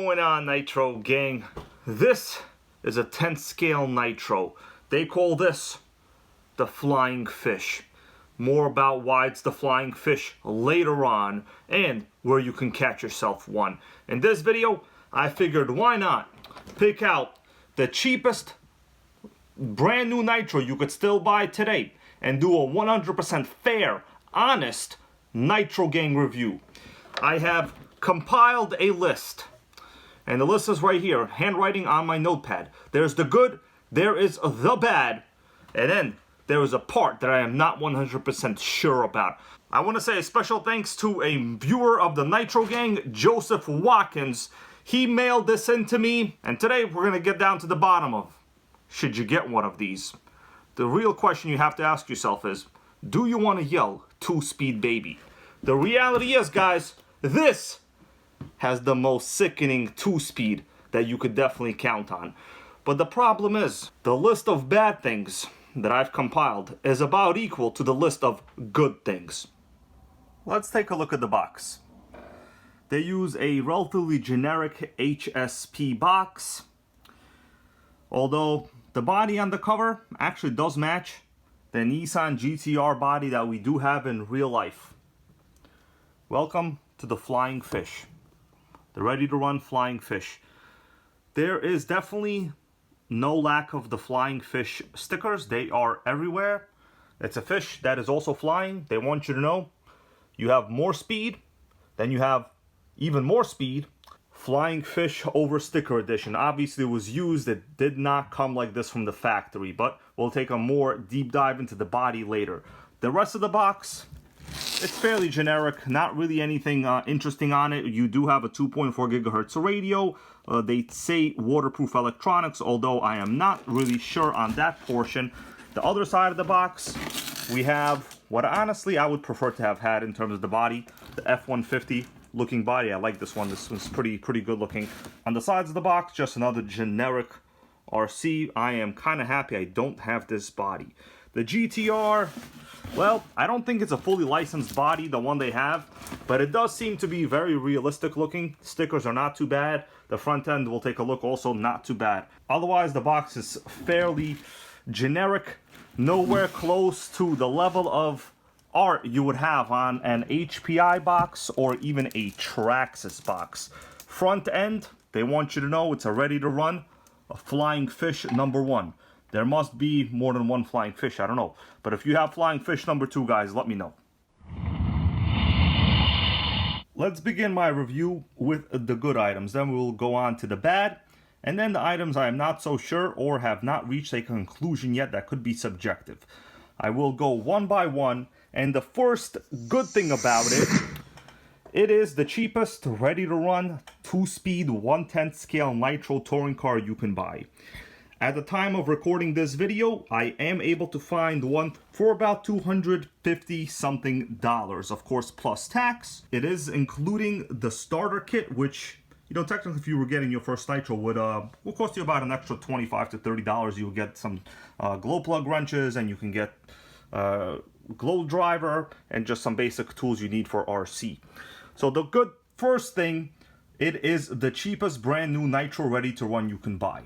going on, Nitro gang? This is a 10 scale Nitro. They call this the flying fish. More about why it's the flying fish later on and where you can catch yourself one. In this video, I figured why not pick out the cheapest brand new Nitro you could still buy today and do a 100% fair, honest Nitro gang review. I have compiled a list, and the list is right here, handwriting on my notepad. There's the good, there is the bad, and then there is a part that I am not 100% sure about. I want to say a special thanks to a viewer of the Nitro gang, Joseph Watkins. He mailed this in to me, and today we're going to get down to the bottom of, should you get one of these? The real question you have to ask yourself is, do you want to yell 2-speed baby? The reality is, guys, this has the most sickening 2-speed that you could definitely count on. But the problem is, the list of bad things that I've compiled is about equal to the list of good things. Let's take a look at the box. They use a relatively generic HSP box, although the body on the cover actually does match the Nissan GTR body that we do have in real life. Welcome to the flying fish. The ready-to-run flying fish. There is definitely no lack of the flying fish stickers. They are everywhere. It's a fish that is also flying. They want you to know you have more speed, then you have even more speed. Flying fish over sticker edition. Obviously it was used. It did not come like this from the factory, but we'll take a more deep dive into the body later. The rest of the box, it's fairly generic, not really anything interesting on it. You do have a 2.4 gigahertz radio. They say waterproof electronics, although I am not really sure on that portion. The other side of the box, we have what honestly I would prefer to have had in terms of the body, the F-150 looking body. I like this one. This one's pretty good looking. On the sides of the box, just another generic RC. I am kind of happy I don't have this body. The GTR, well, I don't think it's a fully licensed body, the one they have, but it does seem to be very realistic looking. Stickers are not too bad. The front end, we'll take a look, also not too bad. Otherwise, the box is fairly generic, nowhere close to the level of art you would have on an HPI box or even a Traxxas box. Front end, they want you to know it's a ready-to-run, a flying fish #1. There must be more than one flying fish, I don't know. But if you have flying fish #2, guys, let me know. Let's begin my review with the good items. Then we'll go on to the bad. And then the items I am not so sure or have not reached a conclusion yet that could be subjective. I will go one by one. And the first good thing about it, it is the cheapest ready-to-run 2-speed 1/10 scale Nitro touring car you can buy. At the time of recording this video, I am able to find one for about $250 something, of course, plus tax. It is including the starter kit, which, you know, technically if you were getting your first Nitro will cost you about an extra $25 to $30. You'll get some glow plug wrenches, and you can get glow driver and just some basic tools you need for RC. So the good first thing, it is the cheapest brand new Nitro ready to run you can buy.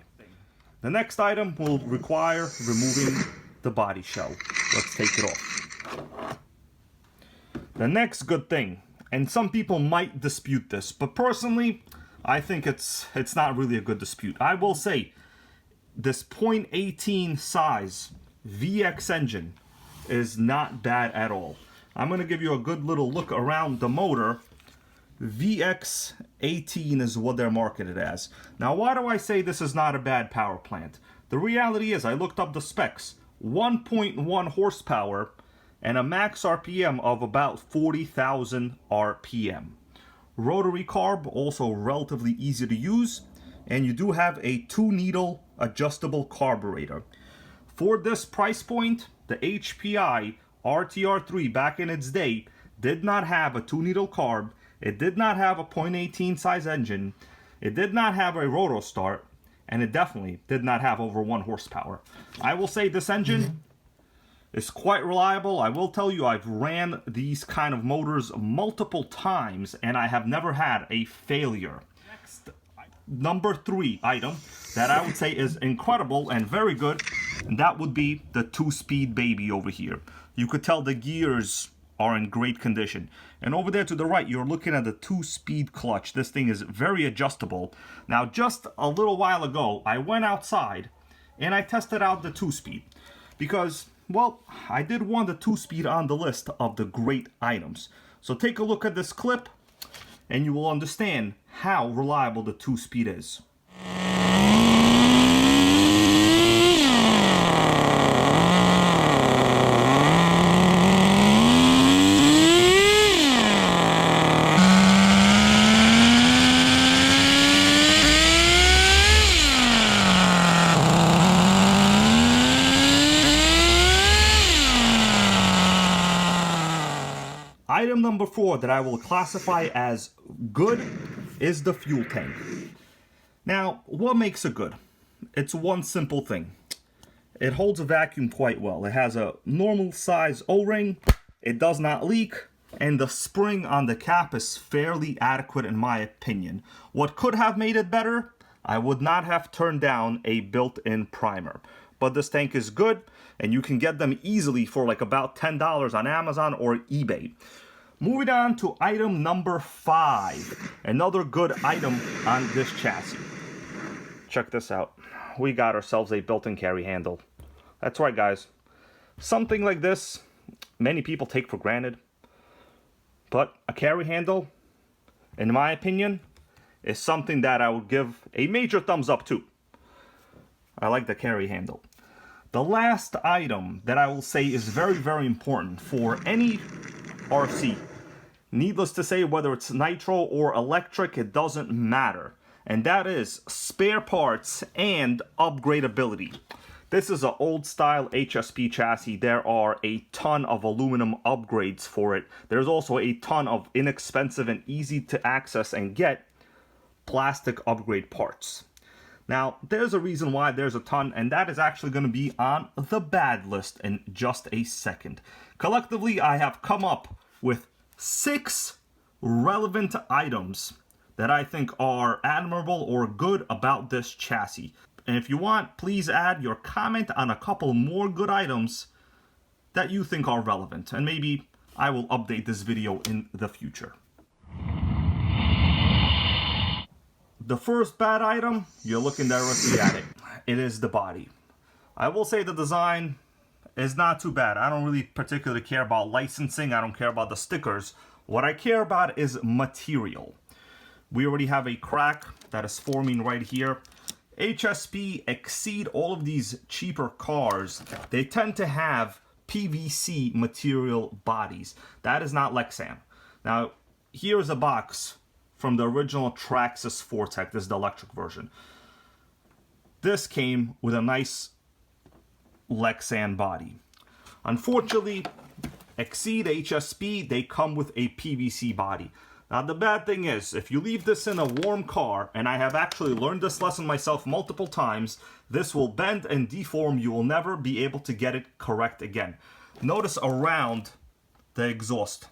The next item will require removing the body shell. Let's take it off. The next good thing, and some people might dispute this, but personally, I think it's not really a good dispute. I will say, this .18 size VX engine is not bad at all. I'm going to give you a good little look around the motor. VX18 is what they're marketed as. Now, why do I say this is not a bad power plant? The reality is, I looked up the specs. 1.1 horsepower and a max RPM of about 40,000 RPM. Rotary carb, also relatively easy to use. And you do have a 2-needle adjustable carburetor. For this price point, the HPI RTR3 back in its day did not have a 2-needle carb. It did not have a .18 size engine. It did not have a rotor start. And it definitely did not have over 1 horsepower. I will say this engine is quite reliable. I will tell you, I've ran these kind of motors multiple times and I have never had a failure. Next, number 3 item that I would say is incredible and very good, and that would be the 2-speed baby over here. You could tell the gears are in great condition. And over there to the right, you're looking at the 2-speed clutch. This thing is very adjustable. Now, just a little while ago, I went outside and I tested out the 2-speed because, well, I did want the 2-speed on the list of the great items. So take a look at this clip and you will understand how reliable the 2-speed is. Item number 4 that I will classify as good is the fuel tank. Now, what makes it good? It's one simple thing. It holds a vacuum quite well. It has a normal size O-ring, it does not leak, and the spring on the cap is fairly adequate in my opinion. What could have made it better? I would not have turned down a built-in primer. But this tank is good, and you can get them easily for like about $10 on Amazon or eBay. Moving on to item number 5. Another good item on this chassis. Check this out. We got ourselves a built-in carry handle. That's right, guys. Something like this, many people take for granted. But a carry handle, in my opinion, is something that I would give a major thumbs up to. I like the carry handle. The last item that I will say is very, very important for any RC. Needless to say, whether it's nitro or electric, it doesn't matter. And that is spare parts and upgradability. This is an old style HSP chassis. There are a ton of aluminum upgrades for it. There's also a ton of inexpensive and easy to access and get plastic upgrade parts. Now, there's a reason why there's a ton, and that is actually going to be on the bad list in just a second. Collectively, I have come up with 6 relevant items that I think are admirable or good about this chassis. And if you want, please add your comment on a couple more good items that you think are relevant, and maybe I will update this video in the future. The first bad item, you're looking directly at it. It is the body. I will say the design is not too bad. I don't really particularly care about licensing. I don't care about the stickers. What I care about is material. We already have a crack that is forming right here. HSP Exceed, all of these cheaper cars, they tend to have PVC material bodies. That is not Lexan. Now, here's a box from the original Traxxas Fortec. This is the electric version. This came with a nice Lexan body. Unfortunately, Exceed HSP, they come with a PVC body. Now, the bad thing is, if you leave this in a warm car, and I have actually learned this lesson myself multiple times, this will bend and deform. You will never be able to get it correct again. Notice around the exhaust.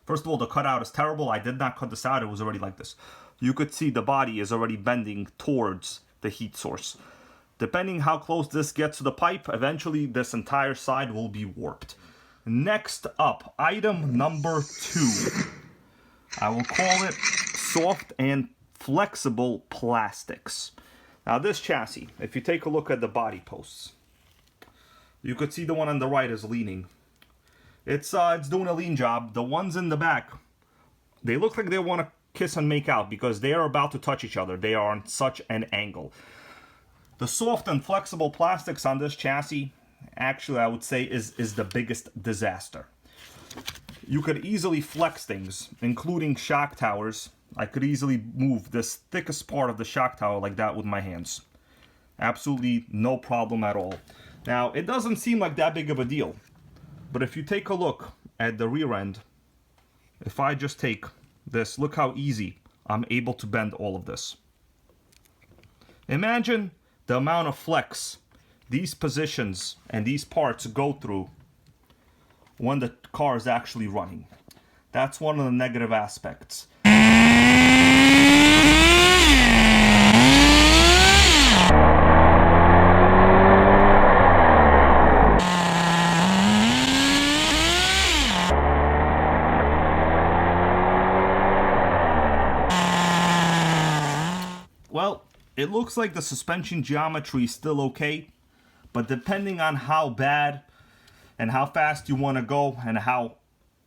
First of all, the cutout is terrible. I did not cut this out. It was already like this. You could see the body is already bending towards the heat source. Depending how close this gets to the pipe, eventually this entire side will be warped. Next up, item number 2. I will call it soft and flexible plastics. Now this chassis, if you take a look at the body posts, you could see the one on the right is leaning. It's doing a lean job. The ones in the back, they look like they want to kiss and make out because they are about to touch each other. They are on such an angle. The soft and flexible plastics on this chassis, actually I would say is the biggest disaster. You could easily flex things, including shock towers. I could easily move this thickest part of the shock tower like that with my hands. Absolutely no problem at all. Now, it doesn't seem like that big of a deal. But if you take a look at the rear end, if I just take this, look how easy I'm able to bend all of this. Imagine the amount of flex these positions and these parts go through when the car is actually running. That's one of the negative aspects. it looks like the suspension geometry is still okay, but depending on how bad and how fast you want to go and how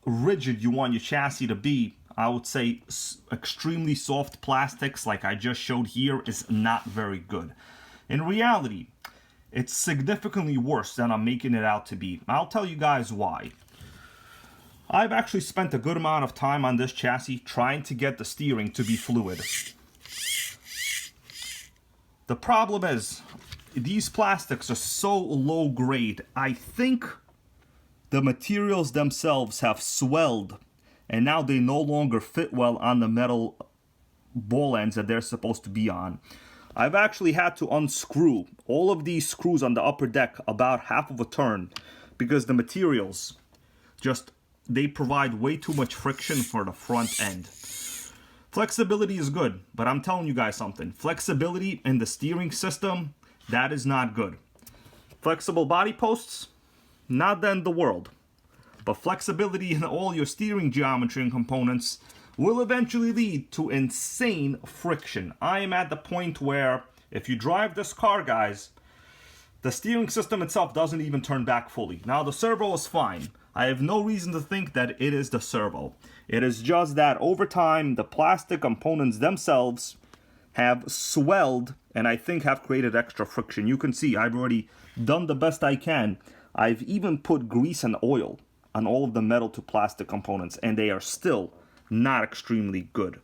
rigid you want your chassis to be, I would say extremely soft plastics like I just showed here is not very good. In reality, it's significantly worse than I'm making it out to be. I'll tell you guys why. I've actually spent a good amount of time on this chassis trying to get the steering to be fluid. The problem is, these plastics are so low grade, I think the materials themselves have swelled and now they no longer fit well on the metal ball ends that they're supposed to be on. I've actually had to unscrew all of these screws on the upper deck about half of a turn because the materials they provide way too much friction for the front end. Flexibility is good, but I'm telling you guys something. Flexibility in the steering system, that is not good. Flexible body posts, not the end of the world. But flexibility in all your steering geometry and components will eventually lead to insane friction. I am at the point where if you drive this car, guys, the steering system itself doesn't even turn back fully. Now, the servo is fine. I have no reason to think that it is the servo. It is just that over time, the plastic components themselves have swelled and I think have created extra friction. You can see I've already done the best I can. I've even put grease and oil on all of the metal to plastic components, and they are still not extremely good.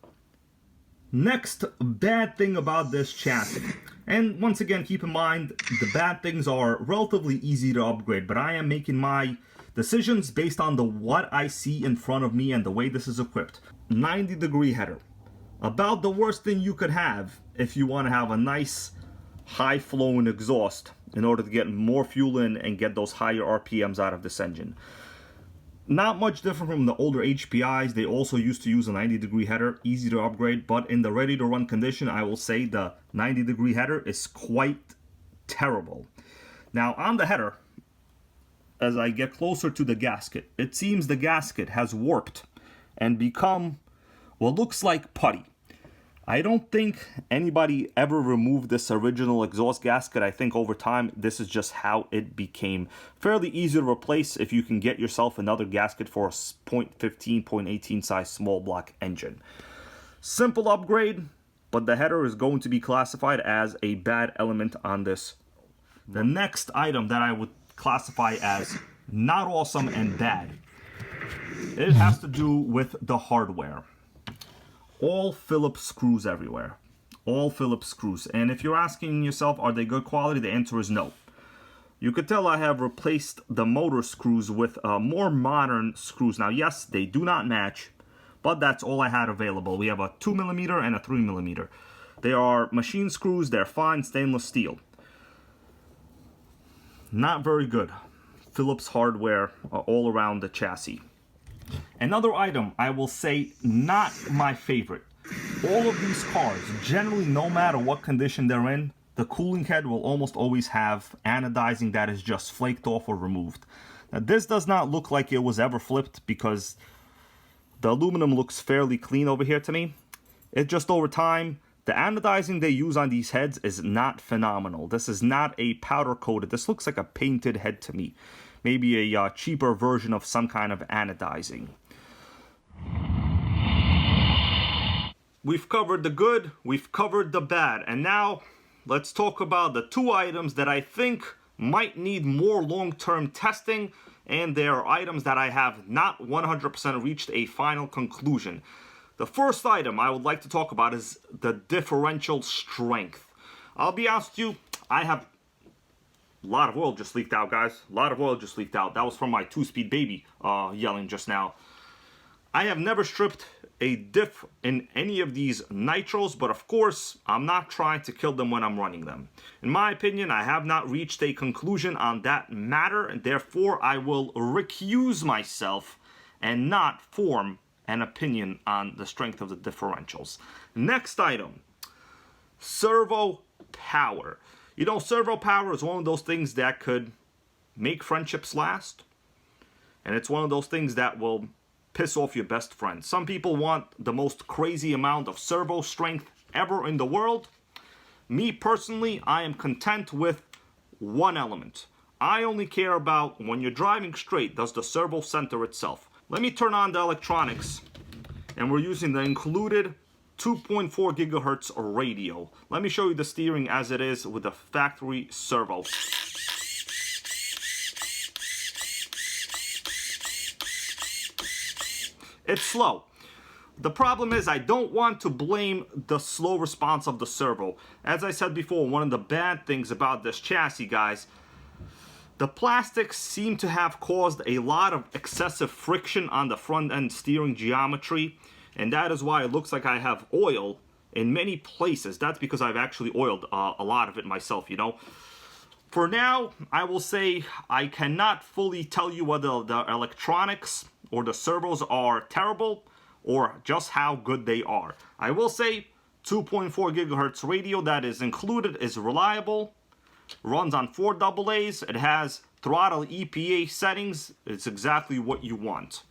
Next bad thing about this chassis, and once again keep in mind the bad things are relatively easy to upgrade, but I am making my decisions based on what I see in front of me and the way this is equipped. 90-degree header, about the worst thing you could have if you want to have a nice high flowing exhaust in order to get more fuel in and get those higher RPMs out of this engine. Not much different from the older HPIs. They also used to use a 90-degree header, easy to upgrade, but in the ready-to-run condition, I will say the 90-degree header is quite terrible. Now, on the header, as I get closer to the gasket, it seems the gasket has warped and become what looks like putty. I don't think anybody ever removed this original exhaust gasket. I think over time, this is just how it became. Fairly easy to replace if you can get yourself another gasket for a 0.15, 0.18 size small block engine. Simple upgrade, but the header is going to be classified as a bad element on this. The next item that I would classify as not awesome and bad, it has to do with the hardware. All Phillips screws everywhere. All Phillips screws. And if you're asking yourself, are they good quality? The answer is no. You could tell I have replaced the motor screws with more modern screws. Now, yes, they do not match, but that's all I had available. We have a 2mm and a 3mm. They are machine screws. They're fine stainless steel. Not very good. Phillips hardware all around the chassis. Another item, I will say, not my favorite. All of these cars, generally no matter what condition they're in, the cooling head will almost always have anodizing that is just flaked off or removed. Now, this does not look like it was ever flipped because the aluminum looks fairly clean over here to me. It just over time, the anodizing they use on these heads is not phenomenal. This is not a powder coated. This looks like a painted head to me. Maybe a cheaper version of some kind of anodizing. We've covered the good, we've covered the bad, and now let's talk about the two items that I think might need more long-term testing, and they are items that I have not 100% reached a final conclusion. The first item I would like to talk about is the differential strength. I'll be honest with you, I have a lot of oil just leaked out, guys. A lot of oil just leaked out. That was from my 2-speed baby yelling just now. I have never stripped a diff in any of these nitros, but of course, I'm not trying to kill them when I'm running them. In my opinion, I have not reached a conclusion on that matter, and therefore I will recuse myself and not form an opinion on the strength of the differentials. Next item, servo power. You know, servo power is one of those things that could make friendships last. And it's one of those things that will piss off your best friend. Some people want the most crazy amount of servo strength ever in the world. me personally, I am content with one element. I only care about when you're driving straight, does the servo center itself. Let me turn on the electronics, and we're using the included 2.4 gigahertz radio. Let me show you the steering as it is with the factory servo. It's slow. The problem is I don't want to blame the slow response of the servo. As I said before, one of the bad things about this chassis, guys, the plastics seem to have caused a lot of excessive friction on the front end steering geometry, and that is why it looks like I have oil in many places. That's because I've actually oiled a lot of it myself, you know. For now, I will say I cannot fully tell you whether the electronics or the servos are terrible or just how good they are. I will say 2.4 gigahertz radio that is included is reliable, runs on 4 AA's, it has throttle EPA settings, it's exactly what you want.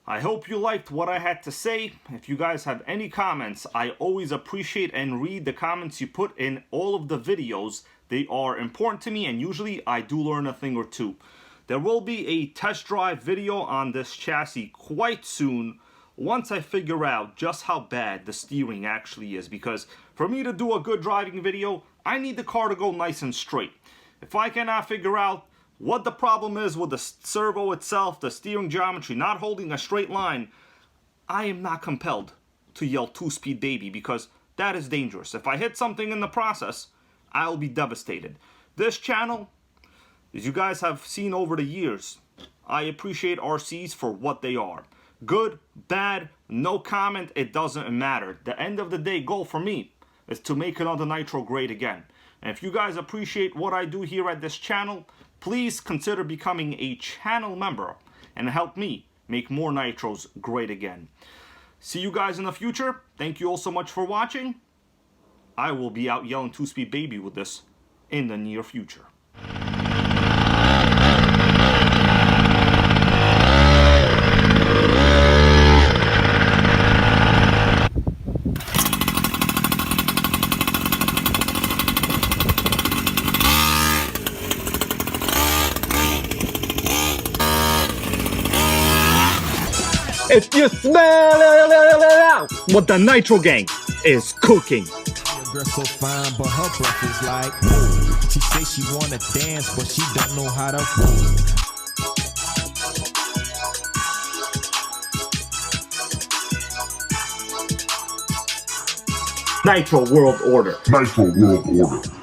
I hope you liked what I had to say. If you guys have any comments, I always appreciate and read the comments you put in all of the videos. They are important to me, and usually I do learn a thing or two. There will be a test drive video on this chassis quite soon once I figure out just how bad the steering actually is, because for me to do a good driving video, I need the car to go nice and straight. If I cannot figure out what the problem is with the servo itself, the steering geometry not holding a straight line, I am not compelled to yell 2-speed baby, because that is dangerous. If I hit something in the process, I'll be devastated. This channel, as you guys have seen over the years, I appreciate RCs for what they are. Good, bad, no comment, it doesn't matter. The end of the day goal for me is to make another Nitro great again. And if you guys appreciate what I do here at this channel, please consider becoming a channel member and help me make more Nitros great again. See you guys in the future. Thank you all so much for watching. I will be out yelling 2-speed baby with this in the near future. If you smell what the Nitro Gang is cooking. Your girl so fine, but her breath is like, ooh. She say she wanna dance, but she don't know how to move. Nitro World Order. Nitro World Order.